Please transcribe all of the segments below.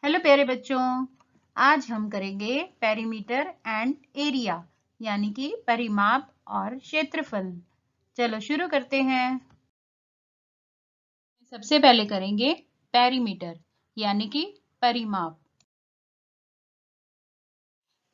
Hello प्यारे बच्चों, आज हम करेंगे पेरीमीटर एंड एरिया यानी कि परिमाप और क्षेत्रफल। चलो शुरू करते हैं। सबसे पहले करेंगे पेरीमीटर यानी कि परिमाप।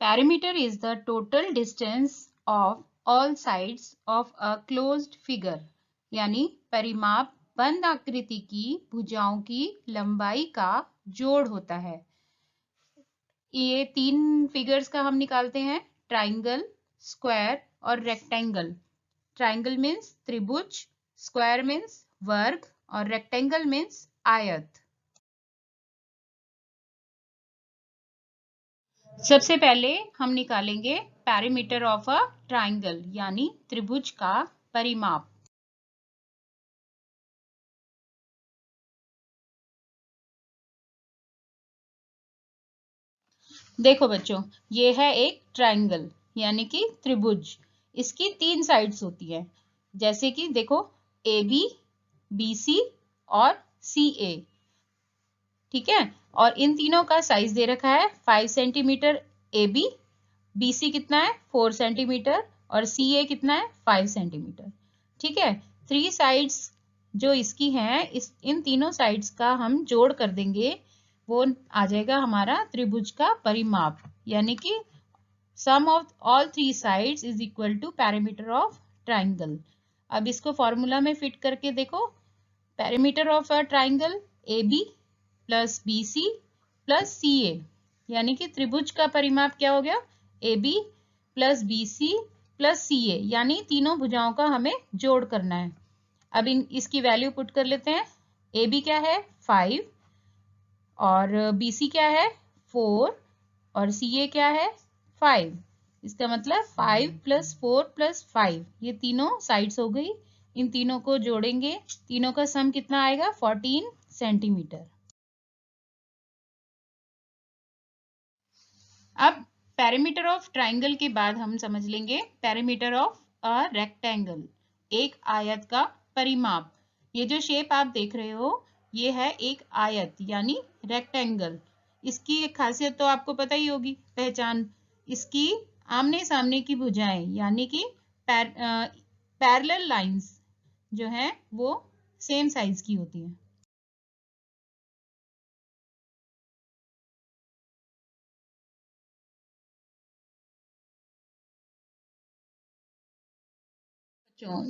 Perimeter is the total distance of all sides of a closed figure यानी परिमाप बंद आकृति की भुजाओं की लंबाई का जोड़ होता है। ये तीन फिगर्स का हम निकालते हैं, ट्राइंगल, स्क्वायर और रेक्टेंगल। ट्राइंगल मीन्स त्रिभुज, स्क्वायर मीन्स वर्ग और रेक्टेंगल मीन्स आयत। सबसे पहले हम निकालेंगे पेरीमीटर ऑफ अ ट्राइंगल यानी त्रिभुज का परिमाप। देखो बच्चों, ये है एक ट्राइंगल यानी कि त्रिभुज। इसकी तीन साइड्स होती है, जैसे कि देखो ए बी, बी सी और सी ए। ठीक है, और इन तीनों का साइज दे रखा है 5 centimetre A B, B C कितना है 4 सेंटीमीटर और सी ए कितना है 5 सेंटीमीटर। ठीक है, थ्री साइड्स जो इसकी हैं, इन तीनों साइड्स का हम जोड़ कर देंगे, वो आ जाएगा हमारा त्रिभुज का परिमाप यानी कि sum of all three sides is equal to perimeter of triangle. अब इसको फॉर्मूला में फिट करके देखो, perimeter of a triangle A B plus B C plus C A यानी कि त्रिभुज का परिमाप क्या हो गया, A B plus B C plus C A, यानी तीनों भुजाओं का हमें जोड़ करना है। अब इसकी वैल्यू पुट कर लेते हैं। ए बी क्या है 5 और बी सी क्या है 4 और सी ए क्या है 5। इसका मतलब 5 प्लस 4 प्लस 5, ये तीनों साइड्स हो गई। इन तीनों को जोड़ेंगे, तीनों का सम कितना आएगा 14 सेंटीमीटर। अब पेरीमीटर ऑफ ट्राइंगल के बाद हम समझ लेंगे पेरीमीटर ऑफ अ रेक्टेंगल, एक आयत का परिमाप। ये जो शेप आप देख रहे हो, ये है एक आयत यानी रेक्टेंगल। इसकी एक खासियत तो आपको पता ही होगी, पहचान। इसकी आमने सामने की भुजाएं यानी कि पैरेलल लाइंस जो है वो सेम साइज की होती हैं।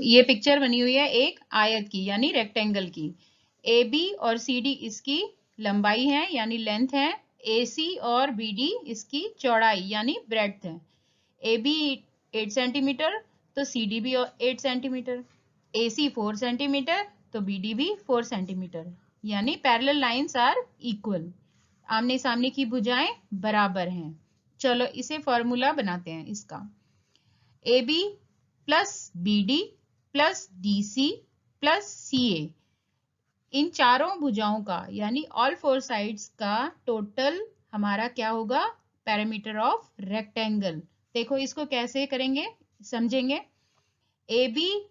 ये पिक्चर बनी हुई है एक आयत की यानी रेक्टेंगल की। ए बी और सी डी इसकी लंबाई है यानी लेंथ है, ए सी और बी डी इसकी चौड़ाई यानी ब्रेड्थ है। ए बी 8 सेंटीमीटर तो सी डी भी 8 सेंटीमीटर, ए सी 4 सेंटीमीटर तो बी डी भी 4 सेंटीमीटर, यानी पैरेलल लाइंस आर इक्वल, आमने सामने की भुजाएं बराबर हैं। चलो इसे फॉर्मूला बनाते हैं इसका। A B plus B D plus D C plus C A, इन चारों भुजाओं का यानी ऑल फोर साइड्स का टोटल हमारा क्या होगा, पेरीमीटर ऑफ रेक्टेंगल। देखो इसको कैसे करेंगे समझेंगे। ए बी,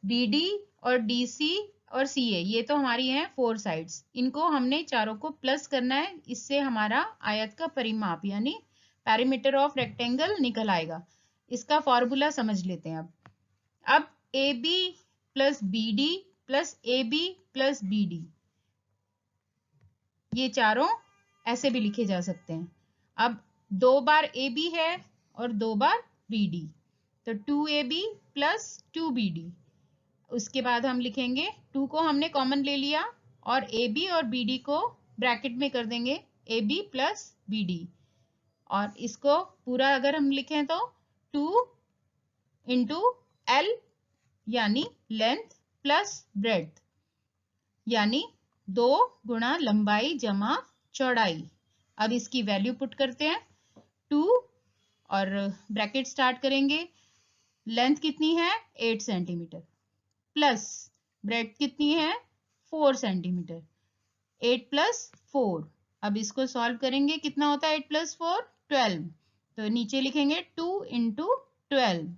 बी डी और डी सी और सी ए, ये तो हमारी हैं फोर साइड्स, इनको हमने चारों को प्लस करना है, इससे हमारा आयत का परिमाप यानी पेरीमीटर ऑफ रेक्टेंगल निकल आएगा। इसका फॉर्मूला समझ लेते हैं। अब A B plus B D plus A B plus B D, ये चारों ऐसे भी लिखे जा सकते हैं। अब 2 बार ए बी है और 2 बार बी डी, तो 2ab प्लस 2bd। उसके बाद हम लिखेंगे 2 को हमने कॉमन ले लिया और ए बी और बी डी को ब्रैकेट में कर देंगे A B plus B D, और इसको पूरा अगर हम लिखें तो 2 इंटू एल यानी लेंथ प्लस ब्रेड्थ, यानी 2 गुणा लंबाई जमा चौड़ाई। अब इसकी वैल्यू पुट करते हैं 2 और ब्रैकेट स्टार्ट करेंगे। लेंथ कितनी है 8 सेंटीमीटर प्लस ब्रेड्थ कितनी है 4 सेंटीमीटर, 8 प्लस 4। अब इसको सॉल्व करेंगे, कितना होता है 8 प्लस 4 12, तो नीचे लिखेंगे 2 इंटू 12।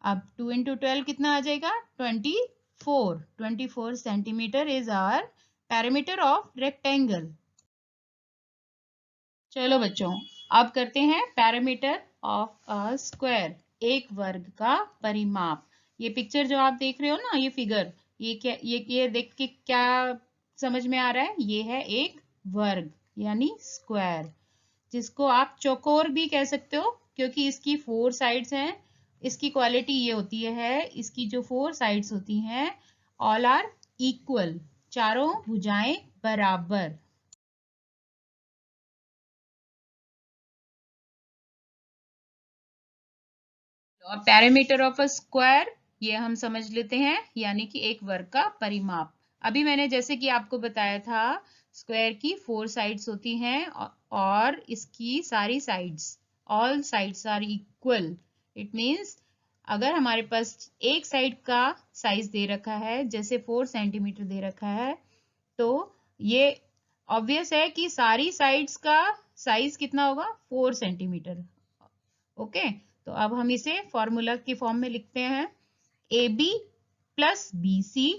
अब 2 इंटू 12 कितना आ जाएगा 24 centimetre is our perimeter of rectangle. चलो बच्चों, अब करते हैं पैरामीटर ऑफ अ स्क्वायर, एक वर्ग का परिमाप। ये पिक्चर जो आप देख रहे हो ना, ये फिगर, ये क्या, ये देख के क्या समझ में आ रहा है? ये है एक वर्ग यानी स्क्वायर, जिसको आप चौकोर भी कह सकते हो क्योंकि इसकी 4 साइड्स हैं। इसकी क्वालिटी ये होती है, इसकी जो 4 साइड्स होती हैं, ऑल आर इक्वल, चारों भुजाएं बराबर। और पैरामीटर ऑफ अ स्क्वायर, ये हम समझ लेते हैं, यानी कि एक वर्ग का परिमाप। अभी मैंने जैसे कि आपको बताया था, स्क्वायर की 4 साइड्स होती हैं और इसकी सारी sides, all sides are equal. It means अगर हमारे पास एक साइड का साइज दे रखा है, जैसे 4 सेंटीमीटर दे रखा है, तो ये ऑब्वियस है कि सारी साइड्स का साइज कितना होगा? 4 सेंटीमीटर। ओके, तो अब हम इसे फॉर्मूला की फॉर्म में लिखते हैं, A B plus B C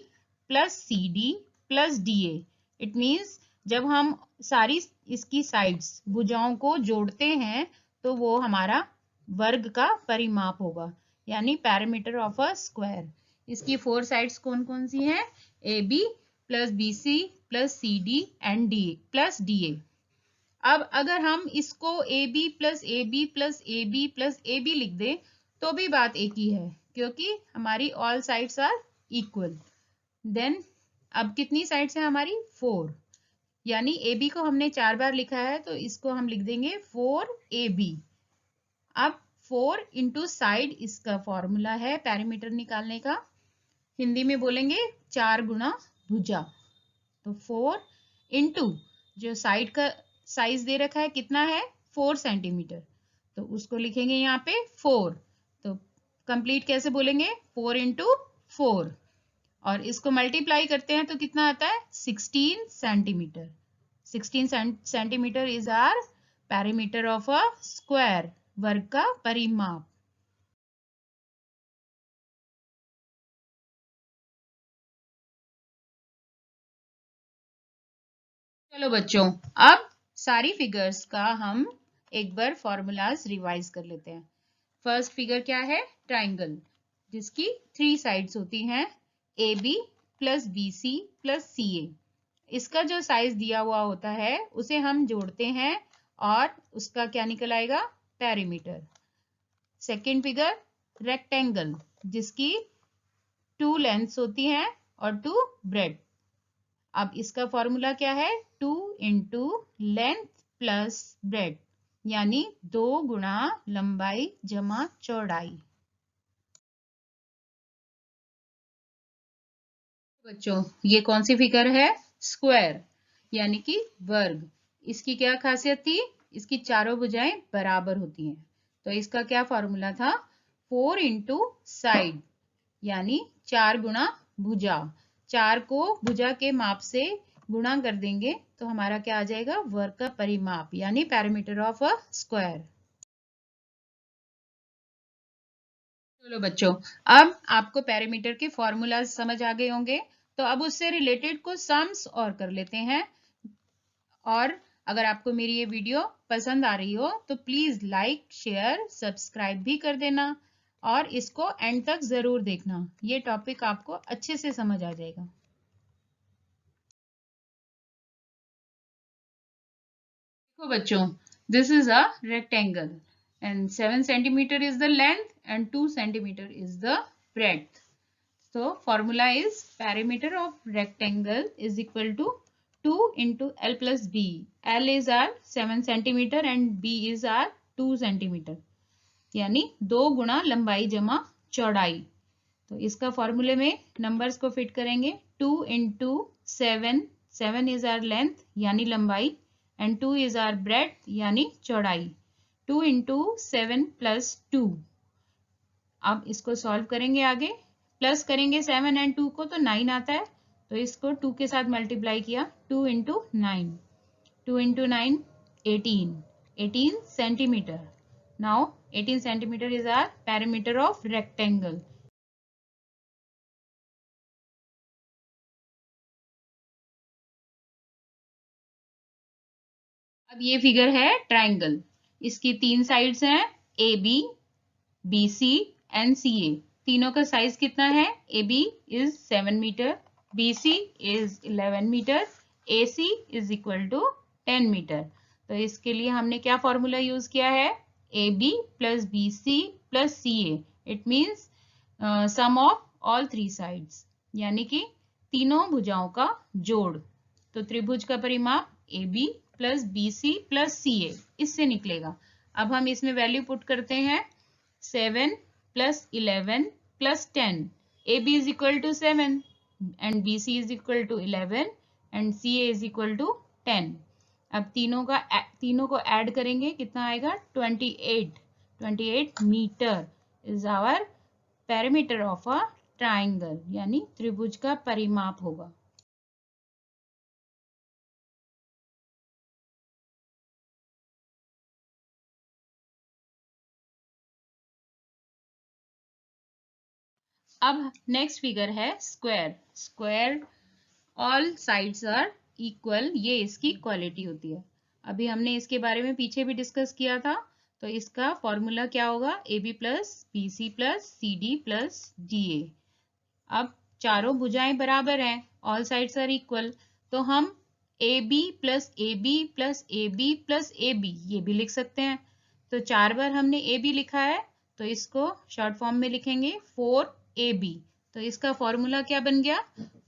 plus C D plus D A. It means जब हम सारी इसकी साइड्स, भुजाओं को जोड़ते हैं, तो वो हमारा वर्ग का परिमाप होगा, यानी पैरामीटर ऑफ अ स्क्वायर। इसकी 4 साइड्स कौन कौन सी हैं? A B plus B C plus C D and D plus D A. अब अगर हम इसको A B plus A B plus A B plus A B लिख दें, तो भी बात एक ही है, क्योंकि हमारी all sides are equal. Then अब कितनी साइड्स हैं हमारी? 4, यानी ए बी को हमने 4 बार लिखा है, तो इसको हम लिख देंगे 4 ए बी। अब 4 इंटू साइड इसका फॉर्मूला है पैरामीटर निकालने का, हिंदी में बोलेंगे 4 गुना भुजा। तो 4 इंटू जो साइड का साइज दे रखा है कितना है? 4 सेंटीमीटर, तो उसको लिखेंगे यहाँ पे 4। तो कंप्लीट कैसे बोलेंगे? 4 इंटू 4, और इसको मल्टीप्लाई करते हैं तो कितना आता है? 16 centimetre. 16 centimetre is our parameter of a square, वर्ग का परिमाप। चलो बच्चों, अब सारी फिगर्स का हम एक बार फॉर्मूलाज रिवाइज कर लेते हैं। फर्स्ट फिगर क्या है? ट्राइंगल, जिसकी 3 साइड्स होती हैं, A B plus B C plus C A. इसका जो साइज दिया हुआ होता है उसे हम जोड़ते हैं और उसका क्या निकल आएगा? पैरीमीटर। सेकेंड फिगर रेक्टेंगल, जिसकी 2 लेंथ्स होती हैं और 2 ब्रेड। अब इसका फॉर्मूला क्या है? 2 इंटू लेंथ प्लस ब्रेड, यानी 2 गुणा लंबाई जमा चौड़ाई। बच्चों, ये कौन सी फिगर है? स्क्वायर, यानी कि वर्ग। इसकी क्या खासियत थी? इसकी चारों भुजाएं बराबर होती हैं। तो इसका क्या फॉर्मूला था? 4 इंटू साइड, यानी 4 गुणा भुजा। 4 को भुजा के माप से गुणा कर देंगे तो हमारा क्या आ जाएगा? वर्ग का परिमाप, यानी पैरामीटर ऑफ अ स्क्वायर। चलो बच्चों, अब आपको पैरामीटर के फॉर्मूलाज समझ आ गए होंगे, तो अब उससे रिलेटेड कुछ सम्स और कर लेते हैं। और अगर आपको मेरी ये वीडियो पसंद आ रही हो तो प्लीज लाइक, शेयर, सब्सक्राइब भी कर देना, और इसको एंड तक जरूर देखना, ये टॉपिक आपको अच्छे से समझ आ जाएगा। देखो बच्चों, this is a rectangle and 7 centimeter is the length and 2 centimeter is the breadth. So formula is perimeter of rectangle is equal to 2 into L plus B. L is our 7 centimeter and B is our 2 centimeter, यानी 2 गुणा लंबाई जमा चौड़ाई। तो इसका फॉर्मूले में numbers को फिट करेंगे, 2 इंटू 7, 7 इज आर लेंथ यानी लंबाई, एंड 2 इज आर ब्रेड्थ यानी चौड़ाई। 2 इंटू 7 प्लस 2। अब इसको सॉल्व करेंगे, आगे प्लस करेंगे 7 एंड 2 को तो 9 आता है, तो इसको 2 के साथ मल्टीप्लाई किया, 2 into 9, 2 into 9 18, 18 centimetre. Now 18 centimetre is our parameter of rectangle. अब ये फिगर है ट्राइंगल। इसकी 3 साइड्स हैं, A B, B C and C A. तीनों का साइज कितना है? A B is 7 metre, B C is 11 metre, A C is equal to 10 metre. तो इसके लिए हमने क्या फॉर्मूला यूज किया है? A B plus B C plus C A. It means sum of all 3 sides, यानी कि तीनों भुजाओं का जोड़। तो त्रिभुज का परिमाप A B plus B C plus C A इससे निकलेगा। अब हम इसमें वैल्यू पुट करते हैं। 7 plus 11 plus 10. AB is equal to 7 and BC is equal to 11 and CA is equal to 10. अब तीनों को ऐड करेंगे, कितना आएगा? 28 metre is our perimeter of a triangle, यानी त्रिभुज का परिमाप होगा। अब नेक्स्ट फिगर है square. Square all sides are equal, ये इसकी इक्वालिटी होती है। अभी हमने इसके बारे में पीछे भी डिस्कस किया था। तो इसका फॉर्मूला क्या होगा? A B plus B C plus C D plus D A. अब चारों भुजाएं बराबर हैं, ऑल साइड्स आर इक्वल, तो हम A B plus A B plus A B plus A B ये भी लिख सकते हैं। तो 4 बार हमने ए बी लिखा है, तो इसको शॉर्ट फॉर्म में लिखेंगे 4AB। तो इसका फॉर्मूला क्या बन गया?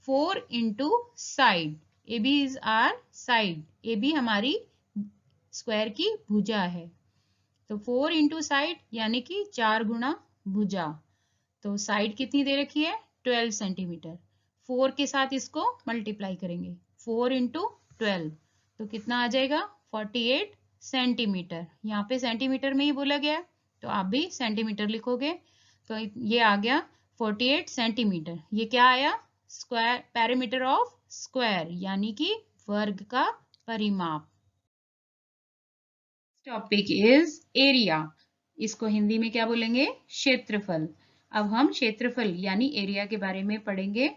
4 into side. A B is our side, A B हमारी स्क्वायर की भुजा है। तो 4 इंटू साइड यानी कि 4 गुणा भुजा। तो साइड कितनी दे रखी है? 12 सेंटीमीटर। 4 के साथ इसको मल्टीप्लाई करेंगे, 4 इंटू 12, तो कितना आ जाएगा? 48 सेंटीमीटर। यहाँ पे सेंटीमीटर में ही बोला गया, तो आप भी सेंटीमीटर लिखोगे। तो ये आ गया 48 सेंटीमीटर। ये क्या आया? स्क्वायर, पेरीमीटर ऑफ स्क्वायर, यानी कि वर्ग का परिमाप। Topic is area. इसको हिंदी में क्या बोलेंगे? क्षेत्रफल। अब हम क्षेत्रफल यानी एरिया के बारे में पढ़ेंगे।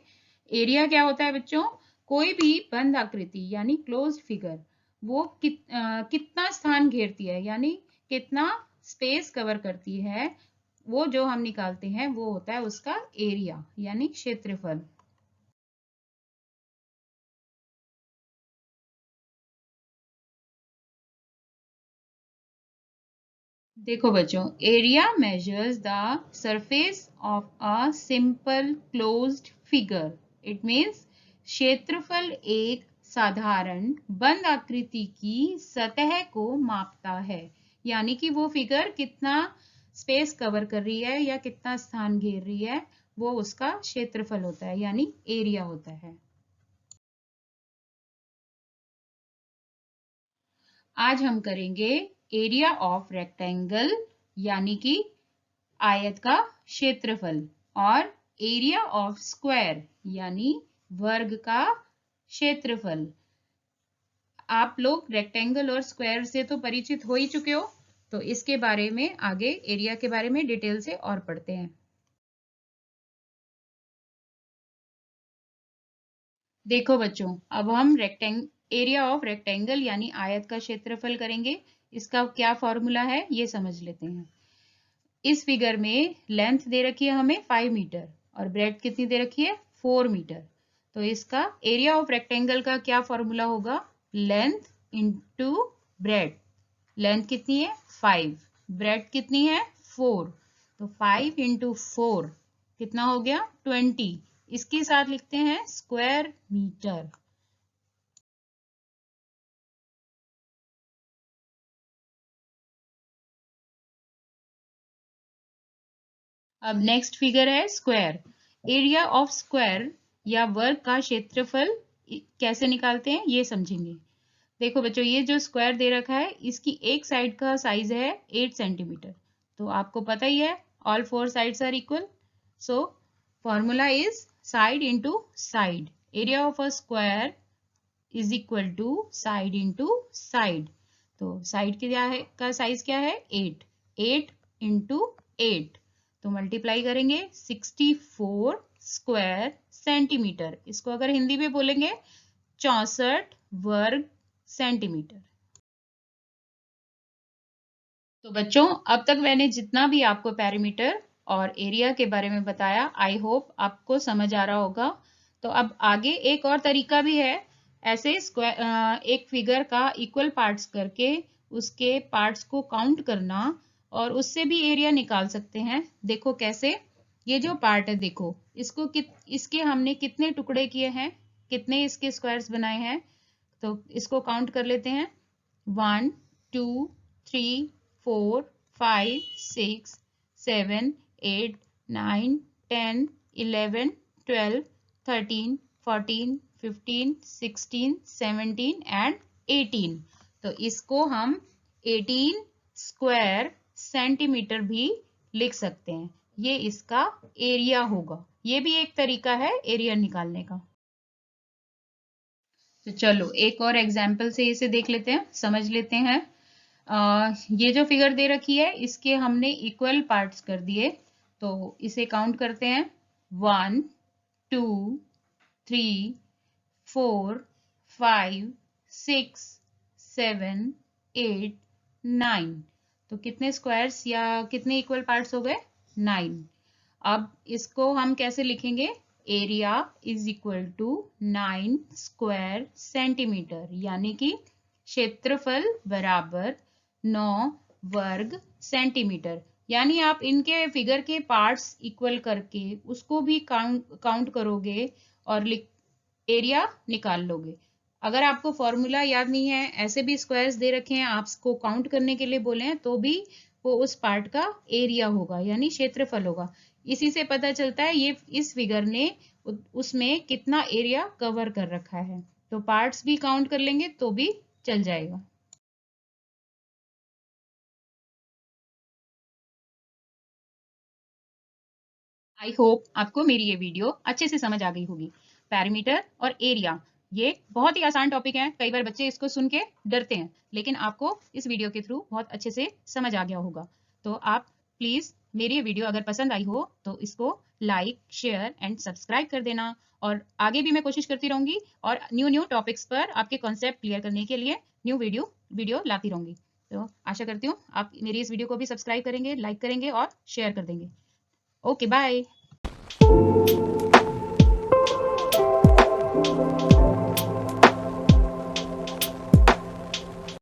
एरिया क्या होता है बच्चों? कोई भी बंद आकृति यानी क्लोज्ड फिगर वो कितना स्थान घेरती है, यानी कितना स्पेस कवर करती है, वो जो हम निकालते हैं वो होता है उसका एरिया यानी क्षेत्रफल। देखो बच्चों, area measures the surface of a simple closed figure. It means क्षेत्रफल एक साधारण बंद आकृति की सतह को मापता है, यानी कि वो फिगर कितना स्पेस कवर कर रही है या कितना स्थान घेर रही है, वो उसका क्षेत्रफल होता है यानी एरिया होता है। आज हम करेंगे एरिया ऑफ रेक्टेंगल यानी कि आयत का क्षेत्रफल, और एरिया ऑफ स्क्वायर यानी वर्ग का क्षेत्रफल। आप लोग रेक्टेंगल और स्क्वायर से तो परिचित हो ही चुके हो, तो इसके बारे में आगे एरिया के बारे में डिटेल से और पढ़ते हैं। देखो बच्चों, अब हम एरिया ऑफ रेक्टेंगल यानी आयत का क्षेत्रफल करेंगे। इसका क्या फॉर्मूला है ये समझ लेते हैं। इस फिगर में लेंथ दे रखी है हमें 5 मीटर और ब्रेड्थ कितनी दे रखी है? 4 मीटर। तो इसका एरिया ऑफ रेक्टेंगल का क्या फॉर्मूला होगा? Length into breadth. लेंथ कितनी है? 5, ब्रेड्थ कितनी है? 4। तो 5 इंटू 4 कितना हो गया? 20। इसके साथ लिखते हैं स्क्वायर मीटर। अब नेक्स्ट फिगर है स्क्वायर। एरिया ऑफ स्क्वायर या वर्ग का क्षेत्रफल कैसे निकालते हैं ये समझेंगे। देखो बच्चों, ये जो स्क्वायर दे रखा है इसकी एक साइड का साइज है 8 सेंटीमीटर। तो आपको पता ही है all 4 sides are equal, so formula is side into side. Area of a square is equal to side into side. तो साइड क्या है का साइज क्या है? 8, 8 इंटू 8, तो मल्टीप्लाई करेंगे 64 स्क्वायर सेंटीमीटर। इसको अगर हिंदी में बोलेंगे 64 वर्ग सेंटीमीटर। तो बच्चों, अब तक मैंने जितना भी आपको पेरीमीटर और एरिया के बारे में बताया, आई होप आपको समझ आ रहा होगा। तो अब आगे एक और तरीका भी है, ऐसे एक फिगर का इक्वल पार्ट्स करके उसके पार्ट्स को काउंट करना और उससे भी एरिया निकाल सकते हैं। देखो कैसे। ये जो पार्ट है, देखो इसको इसके हमने कितने टुकड़े किए हैं, कितने इसके स्क्वायर्स बनाए हैं। तो इसको काउंट कर लेते हैं। 1 2 3 4 5 6 7 8 9 10 11 12 13 14 15 16 17 एंड 18। तो इसको हम 18 स्क्वायर सेंटीमीटर भी लिख सकते हैं। ये इसका एरिया होगा। ये भी एक तरीका है एरिया निकालने का। तो चलो एक और एग्जाम्पल से इसे देख लेते हैं, समझ लेते हैं। ये जो फिगर दे रखी है, इसके हमने इक्वल पार्ट्स कर दिए। तो इसे काउंट करते हैं। 1 2 3 4 5 6 7 8 9। तो कितने स्क्वायर्स या कितने इक्वल पार्ट्स हो गए? 9। अब इसको हम कैसे लिखेंगे? Area is equal to 9 square centimetre, यानी कि क्षेत्रफल बराबर 9 वर्ग सेंटीमीटर। यानी आप इनके फिगर के पार्ट्स इक्वल करके उसको भी काउंट करोगे और एरिया निकाल लोगे। अगर आपको फॉर्मूला याद नहीं है, ऐसे भी स्क्वायर्स दे रखे हैं, आपको काउंट करने के लिए बोले हैं, तो भी वो उस पार्ट का एरिया होगा, यानी क्षेत्रफल होगा। इसी से पता चलता है ये इस फिगर ने उसमें कितना एरिया कवर कर रखा है। तो पार्ट्स भी काउंट कर लेंगे तो भी चल जाएगा। आई होप आपको मेरी ये वीडियो अच्छे से समझ आ गई होगी। पैरामीटर और एरिया ये बहुत ही आसान टॉपिक है। कई बार बच्चे इसको सुन के डरते हैं, लेकिन आपको इस वीडियो के थ्रू बहुत अच्छे से समझ आ गया होगा। तो आप प्लीज मेरी ये वीडियो अगर पसंद आई हो तो इसको लाइक शेयर एंड सब्सक्राइब कर देना। और आगे भी मैं कोशिश करती रहूंगी और न्यू न्यू टॉपिक्स पर आपके कॉन्सेप्ट क्लियर करने के लिए न्यू वीडियो लाती रहूंगी। तो आशा करती हूँ आप मेरी इस वीडियो को भी सब्सक्राइब करेंगे, लाइक करेंगे और शेयर कर देंगे। Okay bye.